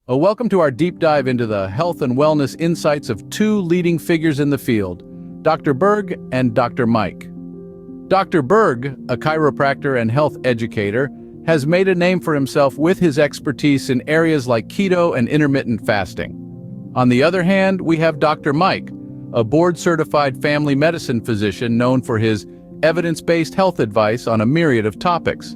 Welcome to our deep dive into the health and wellness insights of two leading figures in the field, Dr. Berg and Dr. Mike. Dr. Berg, a chiropractor and health educator, has made a name for himself with his expertise in areas like keto and intermittent fasting. On the other hand, we have Dr. Mike, a board-certified family medicine physician known for his evidence-based health advice on a myriad of topics.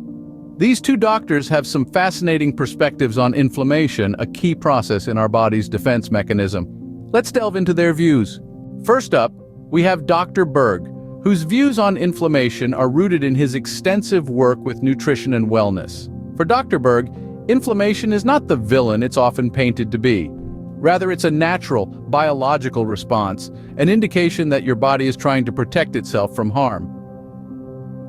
These two doctors have some fascinating perspectives on inflammation, a key process in our body's defense mechanism. Let's delve into their views. First up, we have Dr. Berg, whose views on inflammation are rooted in his extensive work with nutrition and wellness. For Dr. Berg, inflammation is not the villain it's often painted to be. Rather, it's a natural, biological response, an indication that your body is trying to protect itself from harm.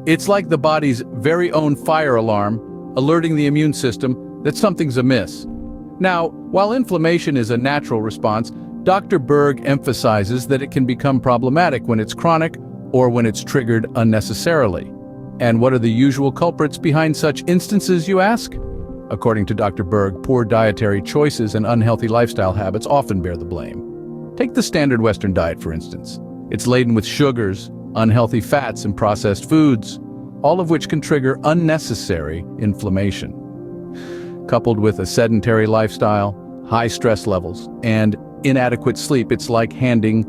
It's like the body's very own fire alarm, alerting the immune system that something's amiss. Now, while inflammation is a natural response, Dr. Berg emphasizes that it can become problematic when it's chronic or when it's triggered unnecessarily. And what are the usual culprits behind such instances, you ask? According to Dr. Berg, poor dietary choices and unhealthy lifestyle habits often bear the blame. Take the standard Western diet, for instance. It's laden with sugars, unhealthy fats, and processed foods, all of which can trigger unnecessary inflammation. Coupled with a sedentary lifestyle, high stress levels, and inadequate sleep, it's like handing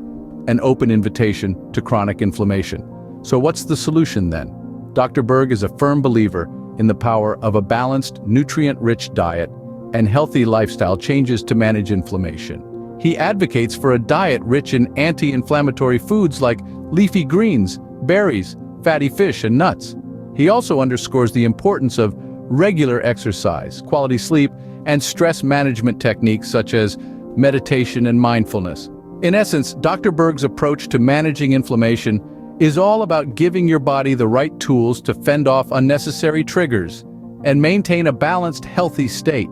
an open invitation to chronic inflammation. So what's the solution then? Dr. Berg is a firm believer in the power of a balanced, nutrient-rich diet and healthy lifestyle changes to manage inflammation. He advocates for a diet rich in anti-inflammatory foods like leafy greens, berries, fatty fish, and nuts. He also underscores the importance of regular exercise, quality sleep, and stress management techniques such as meditation and mindfulness. In essence, Dr. Berg's approach to managing inflammation is all about giving your body the right tools to fend off unnecessary triggers and maintain a balanced, healthy state.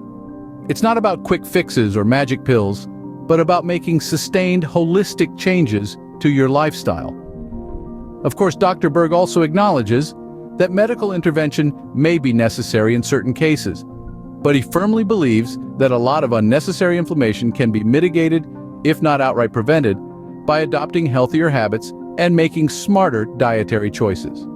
It's not about quick fixes or magic pills, but about making sustained, holistic changes to your lifestyle. Of course, Dr. Berg also acknowledges that medical intervention may be necessary in certain cases, but he firmly believes that a lot of unnecessary inflammation can be mitigated, if not outright prevented, by adopting healthier habits and making smarter dietary choices.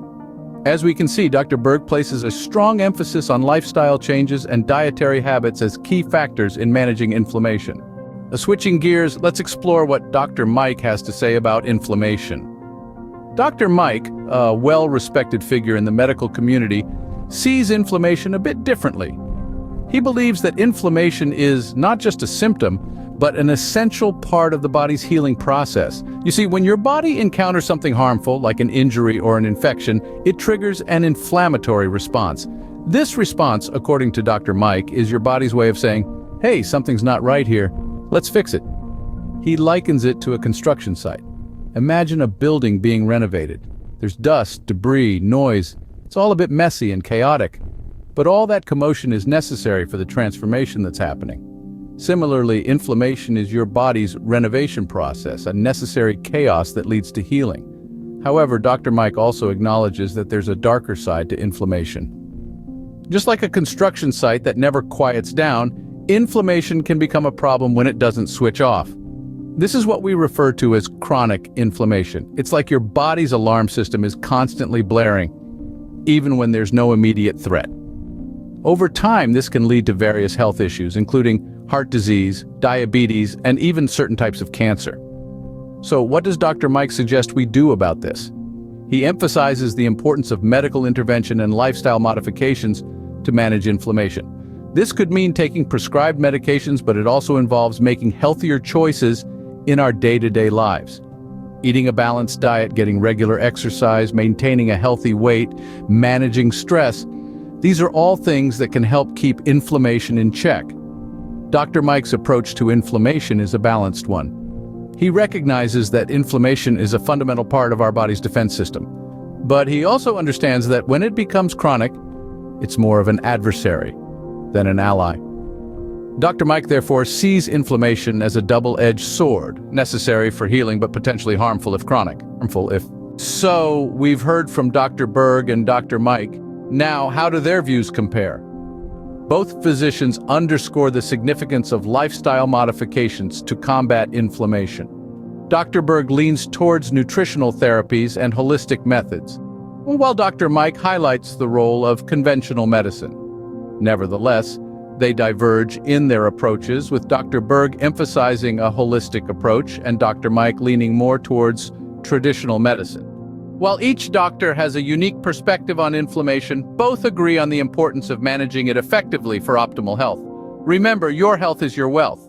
As we can see, Dr. Berg places a strong emphasis on lifestyle changes and dietary habits as key factors in managing inflammation. Switching gears, let's explore what Dr. Mike has to say about inflammation. Dr. Mike, a well-respected figure in the medical community, sees inflammation a bit differently. He believes that inflammation is not just a symptom, but an essential part of the body's healing process. You see, when your body encounters something harmful, like an injury or an infection, it triggers an inflammatory response. This response, according to Dr. Mike, is your body's way of saying, "Hey, something's not right here. Let's fix it." He likens it to a construction site. Imagine a building being renovated. There's dust, debris, noise. It's all a bit messy and chaotic. But all that commotion is necessary for the transformation that's happening. Similarly, inflammation is your body's renovation process, a necessary chaos that leads to healing. However, Dr. Mike also acknowledges that there's a darker side to inflammation. Just like a construction site that never quiets down, inflammation can become a problem when it doesn't switch off. This is what we refer to as chronic inflammation. It's like your body's alarm system is constantly blaring, even when there's no immediate threat. Over time, this can lead to various health issues, including heart disease, diabetes, and even certain types of cancer. So what does Dr. Mike suggest we do about this? He emphasizes the importance of medical intervention and lifestyle modifications to manage inflammation. This could mean taking prescribed medications, but it also involves making healthier choices in our day-to-day lives. Eating a balanced diet, getting regular exercise, maintaining a healthy weight, managing stress. These are all things that can help keep inflammation in check. Dr. Mike's approach to inflammation is a balanced one. He recognizes that inflammation is a fundamental part of our body's defense system. But he also understands that when it becomes chronic, it's more of an adversary than an ally. Dr. Mike, therefore, sees inflammation as a double-edged sword, necessary for healing but potentially harmful if chronic. So, we've heard from Dr. Berg and Dr. Mike. Now, how do their views compare? Both physicians underscore the significance of lifestyle modifications to combat inflammation. Dr. Berg leans towards nutritional therapies and holistic methods, while Dr. Mike highlights the role of conventional medicine. Nevertheless, they diverge in their approaches, with Dr. Berg emphasizing a holistic approach and Dr. Mike leaning more towards traditional medicine. While each doctor has a unique perspective on inflammation, both agree on the importance of managing it effectively for optimal health. Remember, your health is your wealth.